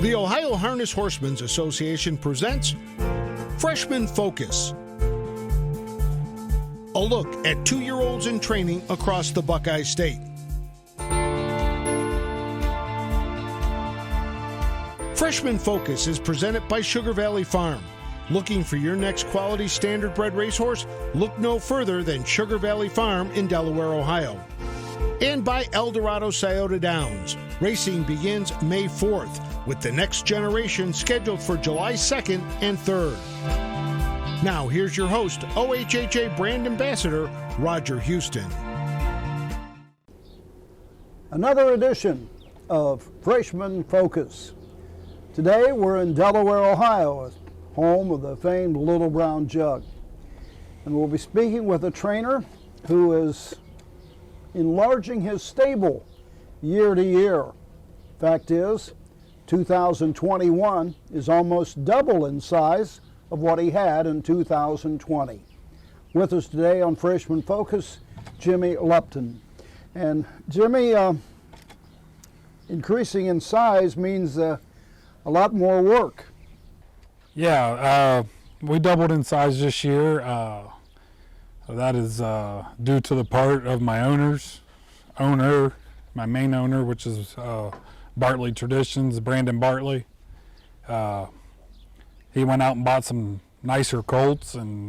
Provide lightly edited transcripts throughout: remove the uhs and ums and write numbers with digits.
The Ohio Harness Horsemen's Association presents Freshman Focus. A look at 2-year-olds in training across the Buckeye State. Freshman Focus is presented by Sugar Valley Farm. Looking for your next quality standardbred racehorse? Look no further than Sugar Valley Farm in Delaware, Ohio. And by Eldorado Scioto Downs. Racing begins May 4th, with the next generation scheduled for July 2nd and 3rd. Now here's your host, OHHA brand ambassador, Roger Houston. Another edition of Freshman Focus. Today we're in Delaware, Ohio, home of the famed Little Brown Jug. And we'll be speaking with a trainer who is enlarging his stable year to year. Fact is, 2021 is almost double in size of what he had in 2020. With us today on Freshman Focus, Jimmy Lupton. And Jimmy, increasing in size means a lot more work. Yeah, we doubled in size this year. That is due to the part of my my main owner, which is Bartley Traditions, Brandon Bartley. He went out and bought some nicer colts, and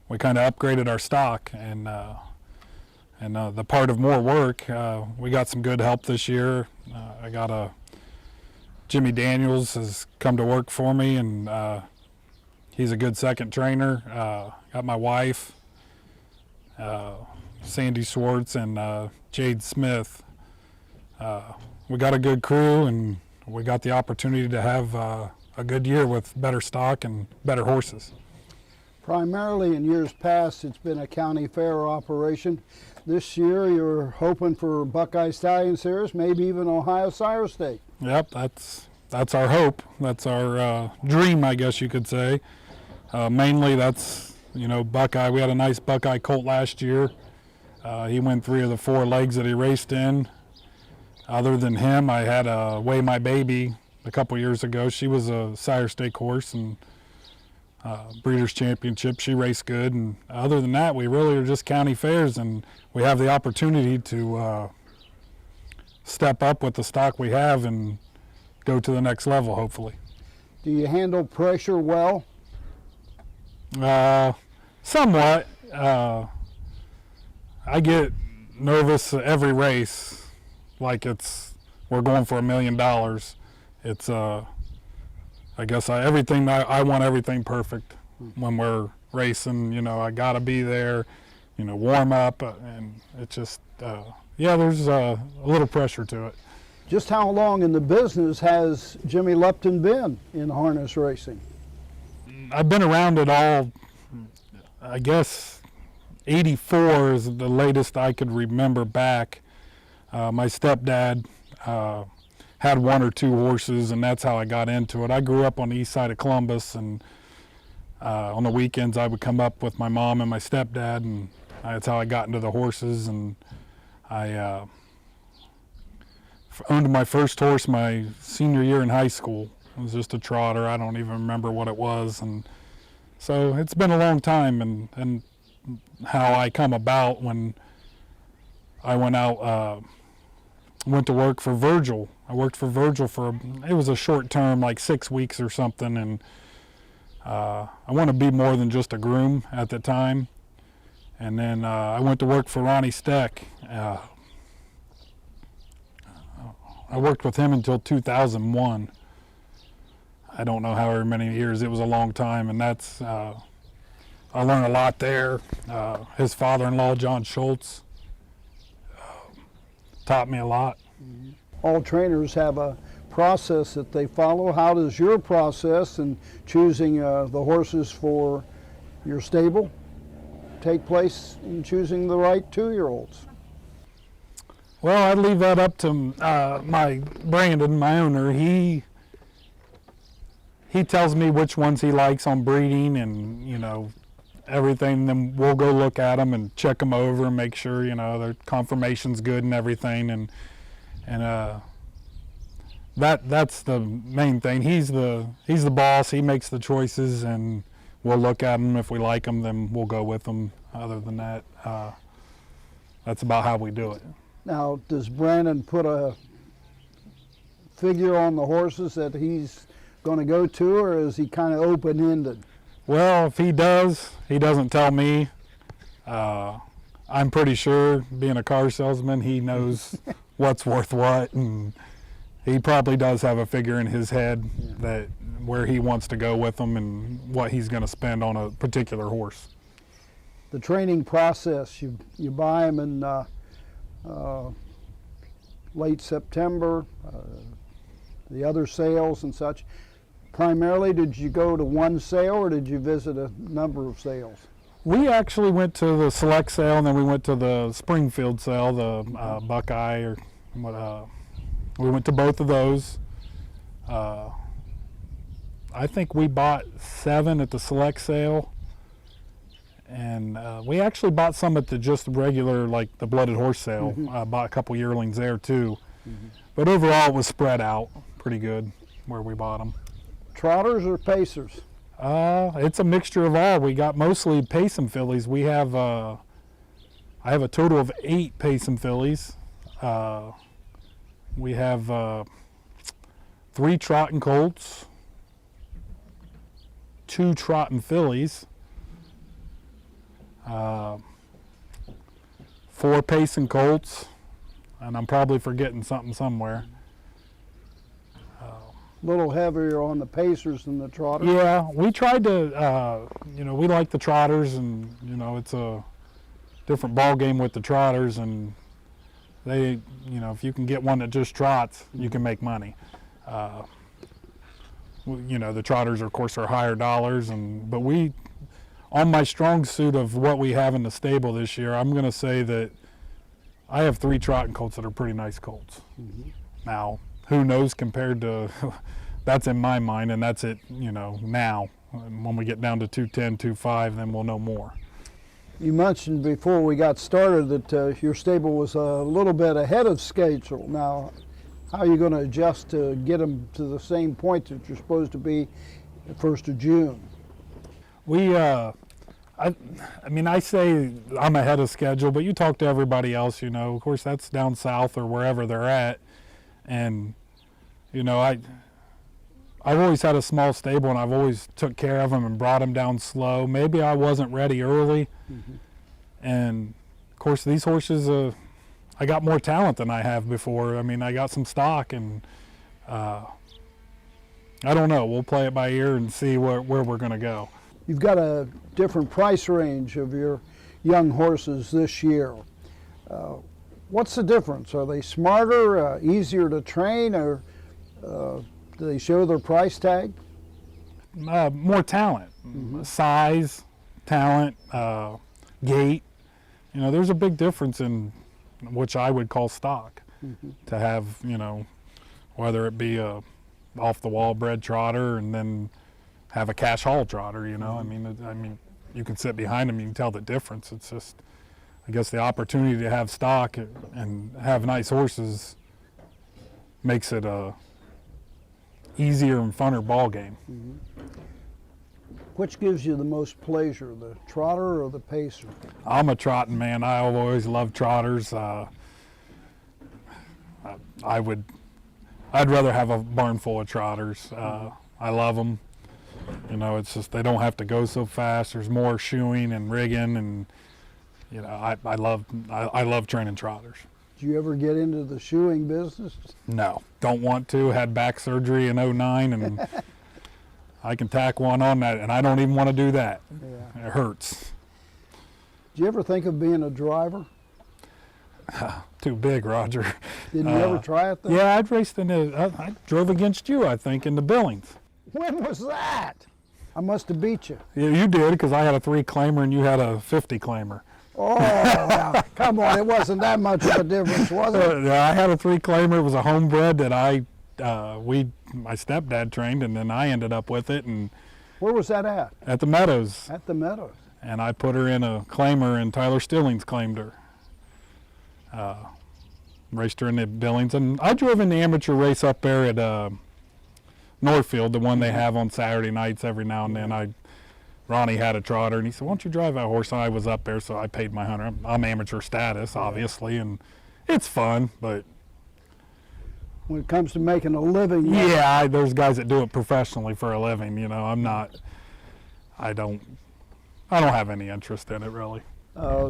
we kind of upgraded our stock. And the part of more work, we got some good help this year. I got Jimmy Daniels has come to work for me, and he's a good second trainer. Got my wife, Sandy Swartz, and Jade Smith. We got a good crew, and we got the opportunity to have a good year with better stock and better horses. Primarily in years past, it's been a county fair operation. This year, you're hoping for Buckeye Stallion Series, maybe even Ohio Sire State. Yep, that's our hope. That's our dream, I guess you could say. Mainly, that's Buckeye. We had a nice Buckeye colt last year. He won 3 of the 4 legs that he raced in. Other than him, I had Weigh My Baby a couple years ago. She was a sire stake horse and Breeders' Championship. She raced good. And other than that, we really are just county fairs, and we have the opportunity to step up with the stock we have and go to the next level, hopefully. Do you handle pressure well? Somewhat. I get nervous every race, like we're going for $1 million. It's I guess I want everything perfect when we're racing. I gotta be there, warm up, and it's just there's a little pressure to it. Just how long in the business has Jimmy Lupton been in harness racing? I've been around it all. I guess 84 is the latest I could remember back. My stepdad had 1 or 2 horses, and that's how I got into it. I grew up on the east side of Columbus, and on the weekends I would come up with my mom and my stepdad, and that's how I got into the horses. And I owned my first horse my senior year in high school. It was just a trotter. I don't even remember what it was. And so it's been a long time, and how I come about when I went to work for Virgil. I worked for Virgil it was a short term, like 6 weeks or something, and I want to be more than just a groom at the time. And then I went to work for Ronnie Steck. I worked with him until 2001. I don't know however many years. It was a long time, and that's I learned a lot there. His father-in-law, John Schultz, taught me a lot. All trainers have a process that they follow. How does your process in choosing the horses for your stable take place in choosing the right 2-year-olds? Well, I leave that up to my Brandon, my owner. He tells me which ones he likes on breeding and everything. Then we'll go look at them and check them over and make sure their conformation's good and everything. And that's the main thing. He's the boss. He makes the choices, and we'll look at them. If we like them, then we'll go with them. Other than that, that's about how we do it. Now, does Brandon put a figure on the horses that he's going to go to, or is he kind of open-ended? Well, if he does, he doesn't tell me. I'm pretty sure, being a car salesman, he knows what's worth what, and he probably does have a figure in his head that where he wants to go with them and what he's going to spend on a particular horse. The training process, you buy them in late September, the other sales and such. Primarily, did you go to one sale, or did you visit a number of sales? We actually went to the select sale, and then we went to the Springfield sale, the Buckeye, or what. We went to both of those. I think we bought 7 at the select sale, and we actually bought some at the just regular, like the blooded horse sale. Bought a couple yearlings there too. But overall, it was spread out pretty good where we bought them. Trotters or pacers? It's a mixture of all. We got mostly Payson fillies. We have I have a total of 8 Payson fillies. We have 3 trotting colts, 2 trotting fillies, 4 Payson colts, and I'm probably forgetting something somewhere. A little heavier on the pacers than the trotters? Yeah, we tried to, we like the trotters, and, it's a different ball game with the trotters, and they, if you can get one that just trots, you can make money. The trotters, of course, are higher dollars, but on my strong suit of what we have in the stable this year, I'm going to say that I have 3 trotting colts that are pretty nice colts. Now, who knows compared to, that's in my mind, and that's it, now. When we get down to 210, 2.5, then we'll know more. You mentioned before we got started that your stable was a little bit ahead of schedule. Now, how are you going to adjust to get them to the same point that you're supposed to be the 1st of June? I say I'm ahead of schedule, but you talk to everybody else, of course that's down south or wherever they're at. And, I've always had a small stable, and I've always took care of them and brought them down slow. Maybe I wasn't ready early. And, of course, these horses, I got more talent than I have before. I got some stock, and I don't know. We'll play it by ear and see where we're going to go. You've got a different price range of your young horses this year. What's the difference? Are they smarter, easier to train, or do they show their price tag? More talent, size, talent, gait. There's a big difference in which I would call stock. To have, whether it be a off-the-wall bred trotter and then have a cash haul trotter. You can sit behind them, you can tell the difference. It's just, I guess, the opportunity to have stock and have nice horses makes it a easier and funner ball game. Which gives you the most pleasure, the trotter or the pacer? I'm a trotting man. I always loved trotters. I'd rather have a barn full of trotters. I love them. It's just they don't have to go so fast. There's more shoeing and rigging, and I love training trotters. Did you ever get into the shoeing business? No, don't want to. Had back surgery in '09, and I can tack one on that, and I don't even want to do that. Yeah. It hurts. Did you ever think of being a driver? Too big, Roger. Did you ever try it, though? Yeah, I'd raced I drove against you, I think, in the Billings. When was that? I must have beat you. Yeah, you did, because I had a 3-claimer and you had a 50-claimer. Oh, now, come on, it wasn't that much of a difference, was it? I had a 3-claimer. It was a homebred that my stepdad trained, and then I ended up with it. And where was that at? At the Meadows. At the Meadows. And I put her in a claimer, and Tyler Stillings claimed her. raced her in the Billings, and I drove in the amateur race up there at Northfield, the one they have on Saturday nights every now and then. Ronnie had a trotter, and he said, "Why don't you drive that horse?" And I was up there, so I paid my $100. I'm amateur status, obviously, and it's fun, but when it comes to making a living. Yeah, there's guys that do it professionally for a living. You know, I'm not. I don't have any interest in it really.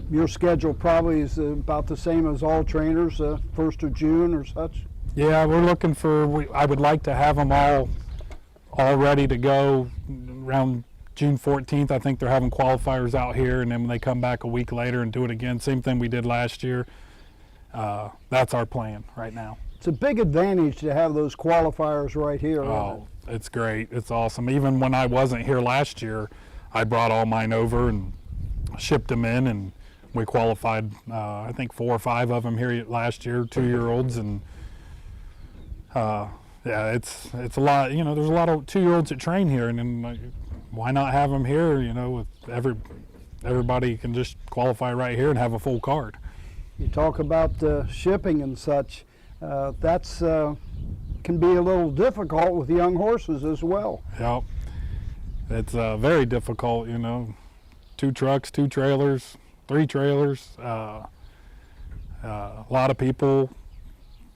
Your schedule probably is about the same as all trainers, 1st of June or such. Yeah, we're looking for. I would like to have them all ready to go around June 14th. I think they're having qualifiers out here, and then when they come back a week later and do it again, same thing we did last year. That's our plan right now. It's a big advantage to have those qualifiers right here. Oh, it's great. It's awesome. Even when I wasn't here last year, I brought all mine over and shipped them in, and we qualified, I think 4 or 5 of them here last year, 2-year-olds, and yeah, it's a lot. You know, there's a lot of 2-year-olds that train here, and then why not have them here? You know, with everybody can just qualify right here and have a full card. You talk about shipping and such. That's can be a little difficult with young horses as well. Yep, it's very difficult. You know, 2 trucks, 2 trailers, 3 trailers. A lot of people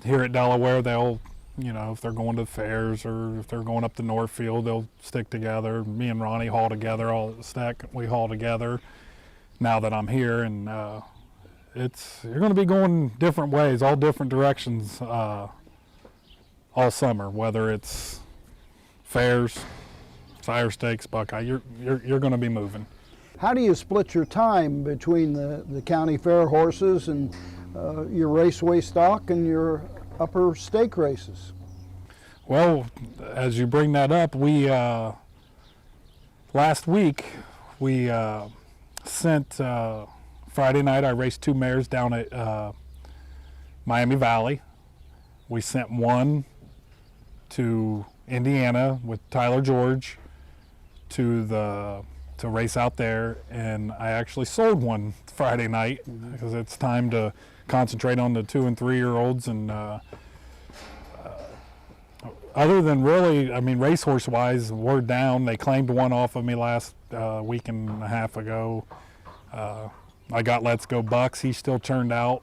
here at Delaware, they'll, you know, if they're going to the fairs or if they're going up to Northfield, they'll stick together. Me and Ronnie haul together, all at the stack we haul together. Now that I'm here, and you're going to be going different ways, all different directions all summer. Whether it's fairs, sire stakes, Buckeye, you're going to be moving. How do you split your time between the county fair horses and your raceway stock and your upper stake races? Well, as you bring that up, we last week we sent. Friday night, I raced 2 mares down at Miami Valley. We sent one to Indiana with Tyler George to race out there, and I actually sold one Friday night because it's time to concentrate on the 2- and 3-year-olds. And other than really, I mean, racehorse-wise, we're down. They claimed one off of me last week and a half ago. I got Let's Go Bucks. He still turned out.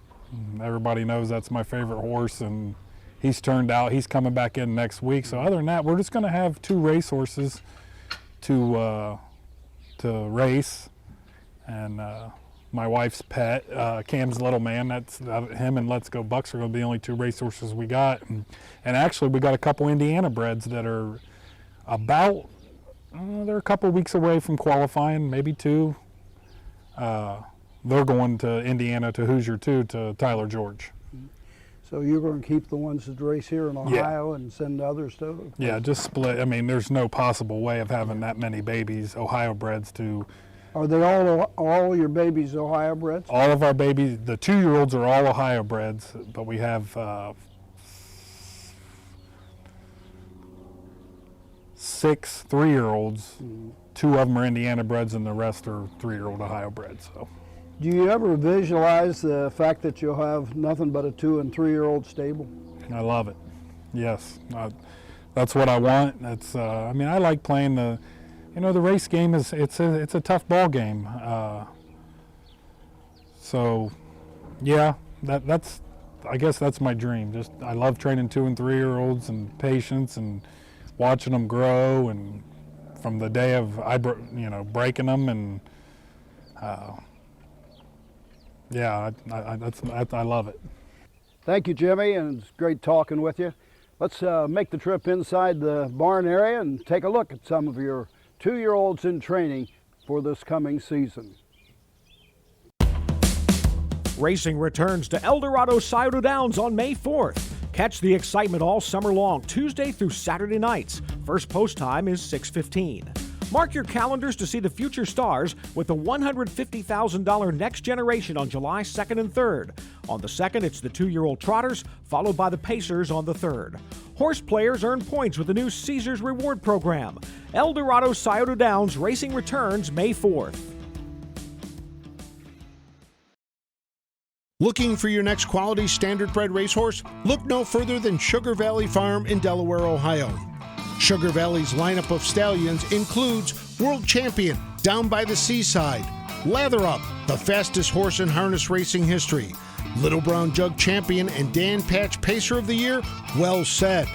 Everybody knows that's my favorite horse, and he's turned out. He's coming back in next week. So other than that, we're just going to have 2 racehorses to race, and my wife's pet, Cam's Little Man. That's him and Let's Go Bucks are going to be the only 2 racehorses we got. And actually, we got a couple Indiana breds that are about. They're a couple weeks away from qualifying, maybe 2. They're going to Indiana to Hoosier 2 to Tyler George. So you're going to keep the ones that race here in Ohio and send others to? Yeah, just split. I mean, there's no possible way of having that many babies, Ohio breds, to. Are they all your babies Ohio breds? All of our babies, the 2-year-olds are all Ohio breds, but we have 6 3-year-olds. 2 of them are Indiana breds, and the rest are 3-year-old Ohio breds. So. Do you ever visualize the fact that you'll have nothing but a 2- and 3-year-old stable? I love it. Yes, that's what I want. That's. I mean, I like playing the. You know, the race game is it's a tough ball game. So, yeah, that's. I guess that's my dream. Just I love training 2- and 3-year-olds and patience and watching them grow, and from the day of breaking them, and yeah, I love it. Thank you, Jimmy, and it's great talking with you. Let's make the trip inside the barn area and take a look at some of your 2-year-olds in training for this coming season. Racing returns to Eldorado Scioto Downs on May 4th. Catch the excitement all summer long, Tuesday through Saturday nights. First post time is 6:15. Mark your calendars to see the future stars with the $150,000 Next Generation on July 2nd and 3rd. On the 2nd, it's the 2-year-old Trotters, followed by the Pacers on the 3rd. Horse players earn points with the new Caesars Reward Program. Eldorado Scioto Downs Racing returns May 4th. Looking for your next quality standard bred racehorse? Look no further than Sugar Valley Farm in Delaware, Ohio. Sugar Valley's lineup of stallions includes World Champion, Down by the Seaside, Lather Up, the fastest horse in harness racing history, Little Brown Jug Champion and Dan Patch Pacer of the Year, Well Said,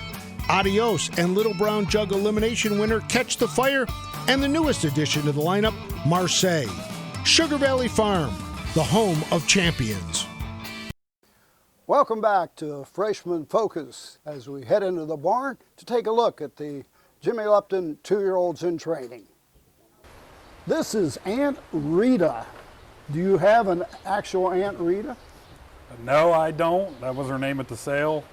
Adios and Little Brown Jug Elimination winner Catch the Fire, and the newest addition to the lineup, Marseille. Sugar Valley Farm, the home of champions. Welcome back to Freshman Focus as we head into the barn to take a look at the Jimmy Lupton 2-year-olds in training. This is Aunt Rita. Do you have an actual Aunt Rita? No, I don't. That was her name at the sale.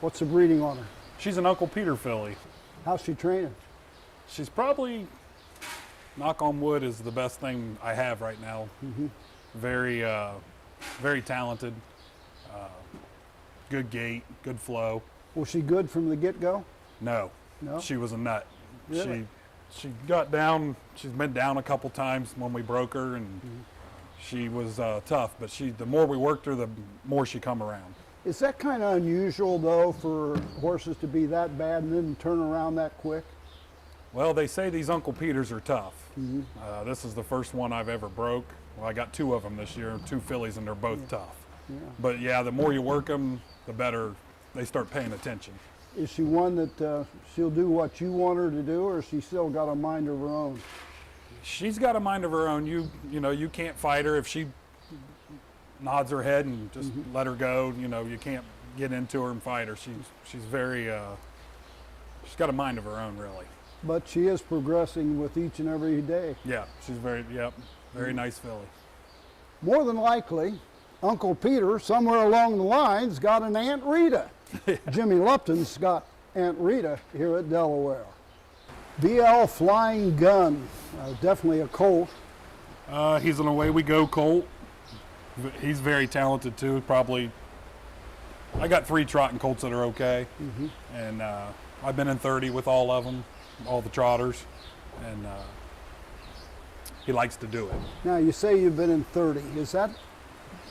What's the breeding on her? She's an Uncle Peter filly. How's she training? She's probably, knock on wood, is the best thing I have right now. Very, very talented. Good gait, good flow. Was she good from the get-go? No, No? she was a nut. Really? She got down. She's been down a couple times when we broke her, and she was tough. But the more we worked her, the more she come around. Is that kind of unusual, though, for horses to be that bad and then turn around that quick? Well, they say these Uncle Peters are tough. This is the first one I've ever broke. Well, I got 2 of them this year, 2 fillies, and they're both tough. Yeah. But yeah, the more you work them, the better they start paying attention. Is she one that she'll do what you want her to do, or has she still got a mind of her own? She's got a mind of her own. You know, you can't fight her if she nods her head and just let her go. You know, you can't get into her and fight her. She's very she's got a mind of her own, really. But she is progressing with each and every day. Yeah, she's very nice filly. More than likely, Uncle Peter, somewhere along the lines, got an Aunt Rita. Jimmy Lupton's got Aunt Rita here at Delaware. BL Flying Gun, definitely a colt. He's an away we go colt. He's very talented too. Probably, I got 3 trotting colts that are okay, and I've been in 30 with all of them, all the trotters, and he likes to do it. Now you say you've been in 30. Is that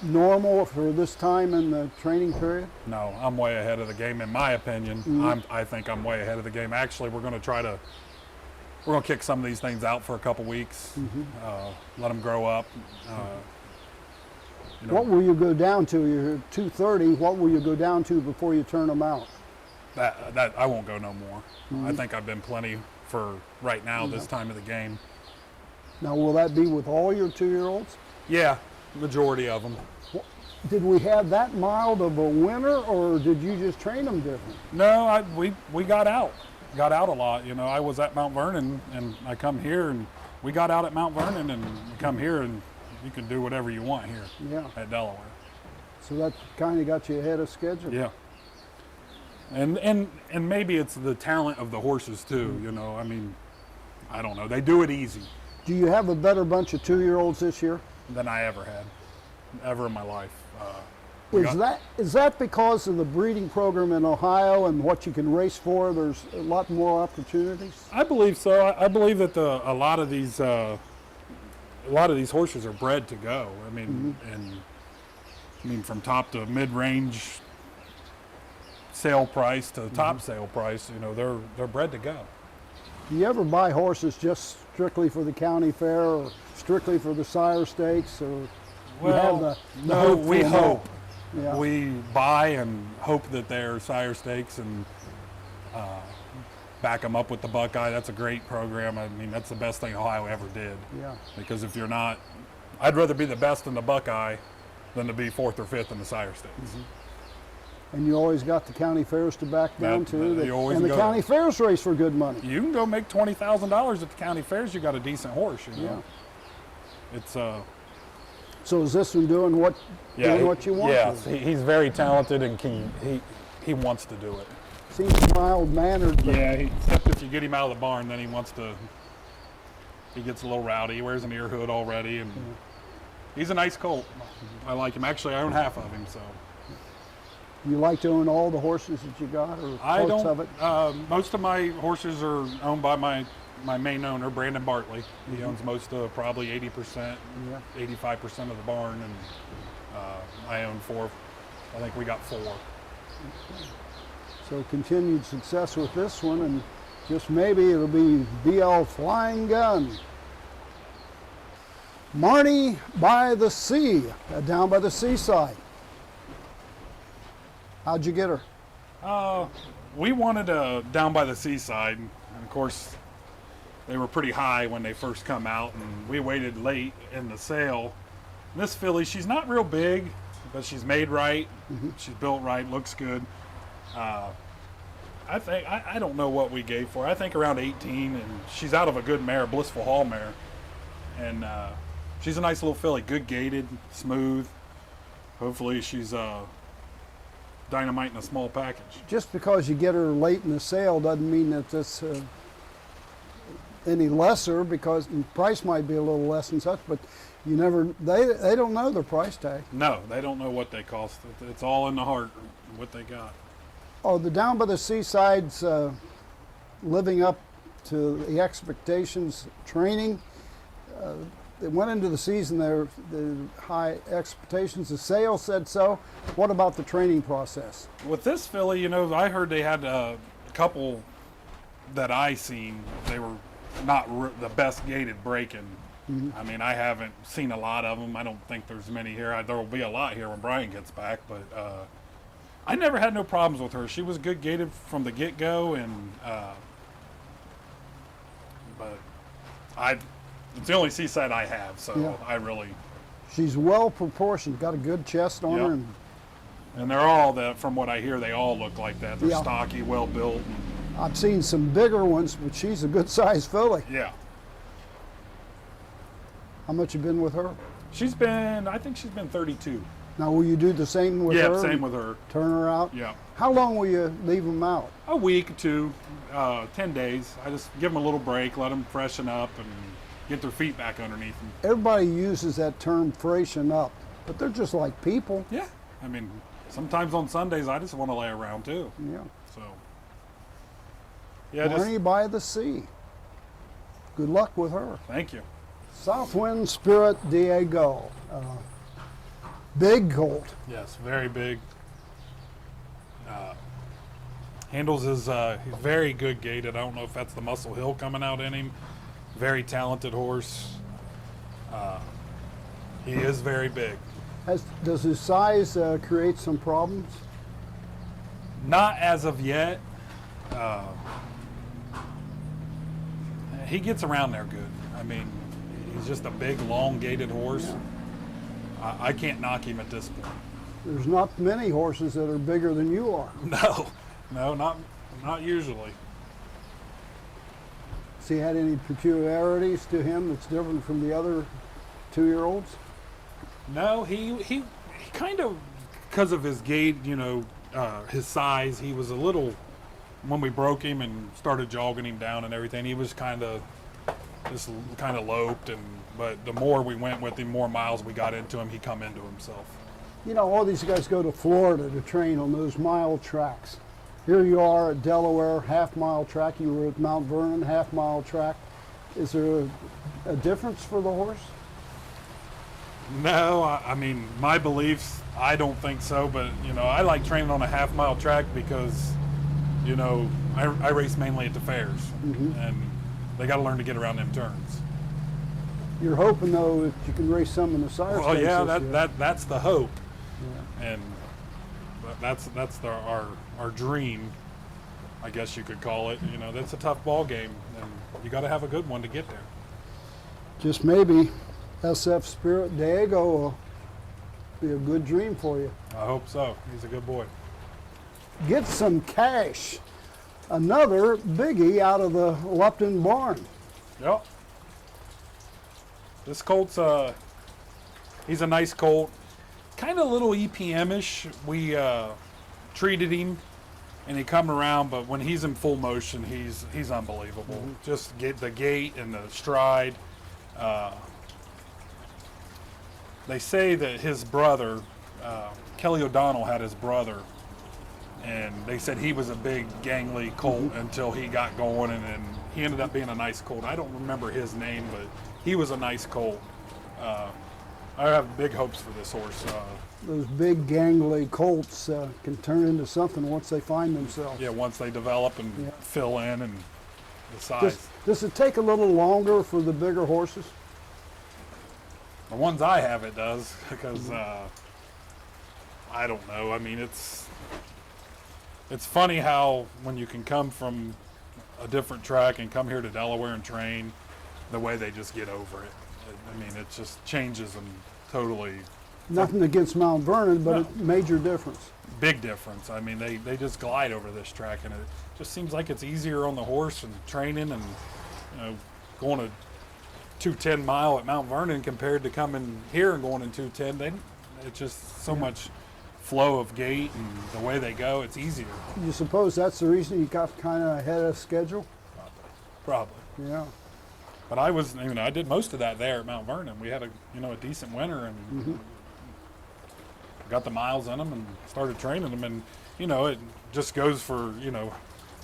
normal for this time in the training period? No, I'm way ahead of the game in my opinion. I think I'm way ahead of the game. Actually, we're going to kick some of these things out for a couple weeks, let them grow up. You know, what will you go down to? You're 230. What will you go down to before you turn them out? that I won't go no more. I think I've been plenty for right now, this time of the game. Now, will that be with all your 2-year-olds? Yeah, majority of them. Did we have that mild of a winter, or did you just train them different? No, we got out a lot. You know, I was at Mount Vernon, and I come here, and we got out at Mount Vernon, and we come here, and you can do whatever you want here at Delaware. So that kind of got you ahead of schedule. Yeah. And maybe it's the talent of the horses too. You know, I mean, I don't know. They do it easy. Do you have a better bunch of 2-year-olds this year Than I ever had, ever in my life. Is that because of the breeding program in Ohio and what you can race for? There's a lot more opportunities. I believe so. I believe that a lot of these horses are bred to go. I mean, from top to mid-range sale price to top sale price, you know, they're bred to go. Do you ever buy horses just strictly for the county fair, or strictly for the sire stakes, or Well, the hope we for them all? hope. Yeah. We buy and hope that they're sire stakes and back them up with the Buckeye. That's a great program. I mean, that's the best thing Ohio ever did. Yeah. Because if you're not, I'd rather be the best in the Buckeye than to be 4th or 5th in the sire stakes. And you always got the county fairs to back down to. you always And the go- county fairs race for good money. You can go make $20,000 at the county fairs. You got a decent horse. You know? Yeah. It's So is this one doing what you want? Yeah, to? he's very talented and he wants to do it. Seems mild mannered. But Yeah, except if you get him out of the barn, then he gets a little rowdy. He wears an ear hood already, and he's a nice colt. I like him. Actually, I own half of him, so. You like to own all the horses that you got, or I parts don't. of it? Most of my horses are owned by my main owner, Brandon Bartley. He owns most of probably 80%, 85% of the barn, and I own 4. I think we got 4. So continued success with this one, and just maybe it'll be BL Flying Gun. Marnie by the Sea, down by the seaside. How'd you get her? We wanted down by the seaside, and of course they were pretty high when they first come out, and we waited late in the sale. And this filly, she's not real big, but she's made right. She's built right, looks good. I think I don't know what we gave for her. I think around 18, and she's out of a good mare, Blissful Hall mare, and she's a nice little filly, good gaited, smooth. Hopefully she's dynamite in a small package. Just because you get her late in the sale doesn't mean that it's any lesser, because the price might be a little less and such, but you never, they don't know the price tag. No, they don't know what they cost. It's all in the heart, what they got. Oh, the Down by the Seaside's living up to the expectations. Training, they went into the season there, the high expectations. The sales said so. What about the training process? With this filly, you know, I heard they had a couple that I seen. They were not the best gated breaking. I mean, I haven't seen a lot of them. I don't think there's many here. There will be a lot here when Brian gets back, but I never had no problems with her. She was good gated from the get-go, and but it's the only seaside I have, so Yeah. I really. She's well proportioned, got a good chest on her. And they're all, from what I hear, they all look like that. They're Yeah. stocky, well built. I've seen some bigger ones, but she's a good sized filly. Yeah. How much you been with her? I think she's been 32. Now, will you do the same with her? Yeah, same with her. Turn her out? Yeah. How long will you leave them out? A week, 2, 10 days. I just give them a little break, let them freshen up and get their feet back underneath them. Everybody uses that term freshen up, but they're just like people. Yeah. I mean, sometimes on Sundays I just want to lay around too. Yeah. So. Yeah. Marnie by the Sea. Good luck with her. Thank you. Southwind Spirit Diego. Big colt. Yes, very big. Handles is he's very good gated. I don't know if that's the Muscle Hill coming out in him. Very talented horse. He is very big. Does his size create some problems? Not as of yet. He gets around there good. I mean, he's just a big, long-gated horse. I can't knock him at this point. There's not many horses that are bigger than you are. No, not usually. Has he had any peculiarities to him that's different from the other 2-year-olds? No, he kind of, because of his gait, you know, his size, he was a little, when we broke him and started jogging him down and everything, he was kind of loped, but the more we went with him, more miles we got into him, he come into himself. You know, all these guys go to Florida to train on those mile tracks. Here you are at Delaware, half-mile track. You were at Mount Vernon, half-mile track. Is there a difference for the horse? No, I mean, my beliefs, I don't think so, but, you know, I like training on a half-mile track because, you know, I race mainly at the fairs, and they got to learn to get around them turns. You're hoping, though, that you can race some in the sire Well, space yeah, this year. that's the hope, Yeah. and that's our dream, I guess you could call it. You know, that's a tough ball game, and you got to have a good one to get there. Just maybe SF Spirit Diego will be a good dream for you. I hope so. He's a good boy. Get some cash. Another biggie out of the Lupton barn. Yep. This colt's he's a nice colt. Kind of a little EPM-ish. We treated him, and he come around, but when he's in full motion, he's unbelievable. Just get the gait and the stride. They say that his brother, Kelly O'Donnell, had his brother, and they said he was a big gangly colt until he got going, and then he ended up being a nice colt. I don't remember his name, but he was a nice colt. I have big hopes for this horse. Those big gangly colts can turn into something once they find themselves. Yeah, once they develop and Yeah. fill in and the size. Does it take a little longer for the bigger horses? The ones I have, it does, because I don't know. I mean, it's funny how when you can come from a different track and come here to Delaware and train, the way they just get over it. I mean, it just changes them totally. Nothing against Mount Vernon, but No. a major difference. Big difference. I mean, they just glide over this track, and it just seems like it's easier on the horse and training and, you know, going a 210 mile at Mount Vernon compared to coming here and going in 210. It's just so much flow of gait and the way they go. It's easier. You suppose that's the reason you got kind of ahead of schedule? Probably. Yeah. But I did most of that there at Mount Vernon. We had a decent winter and got the miles in them and started training them. And, it just goes for,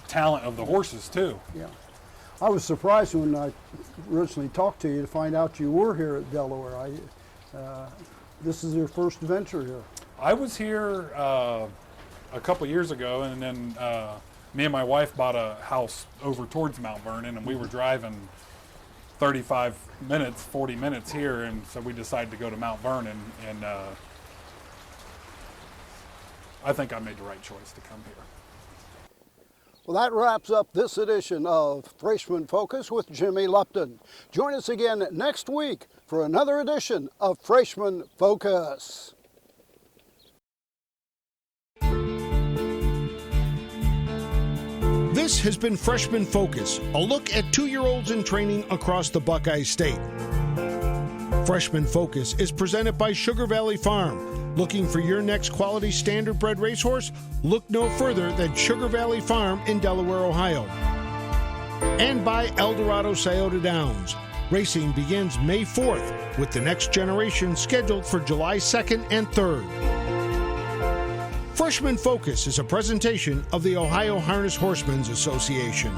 talent of the horses too. Yeah. I was surprised when I originally talked to you to find out you were here at Delaware. This is your first venture here. I was here a couple years ago, and then me and my wife bought a house over towards Mount Vernon, and we were driving 35 minutes, 40 minutes here, and so we decided to go to Mount Vernon, and I think I made the right choice to come here. Well, that wraps up this edition of Freshman Focus with Jimmy Lupton. Join us again next week for another edition of Freshman Focus. This has been Freshman Focus, a look at 2-year-olds in training across the Buckeye State. Freshman Focus is presented by Sugar Valley Farm. Looking for your next quality standardbred racehorse? Look no further than Sugar Valley Farm in Delaware, Ohio. And by Eldorado Scioto Downs. Racing begins May 4th, with the next generation scheduled for July 2nd and 3rd. Freshman Focus is a presentation of the Ohio Harness Horsemen's Association.